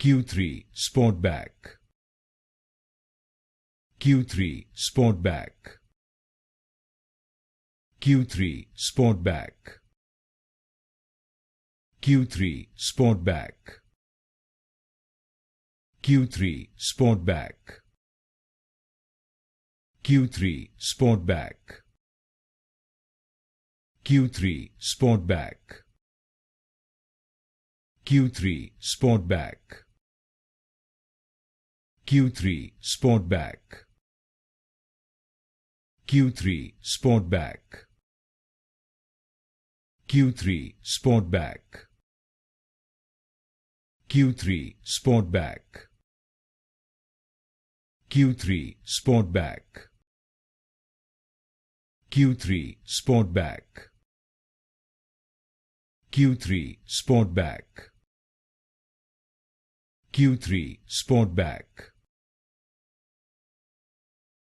Q3 Sportback, Q3 Sportback, Q3 Sportback, Q3 Sportback, Q3 Sportback, Q3 Sportback, Q3 Sportback, Q3 Sportback, Q3 Sportback, Q3 Sportback, Q3 Sportback, Q3 Sportback, Q3 Sportback, Q3 Sportback, Q3 Sportback, Q3 Sportback,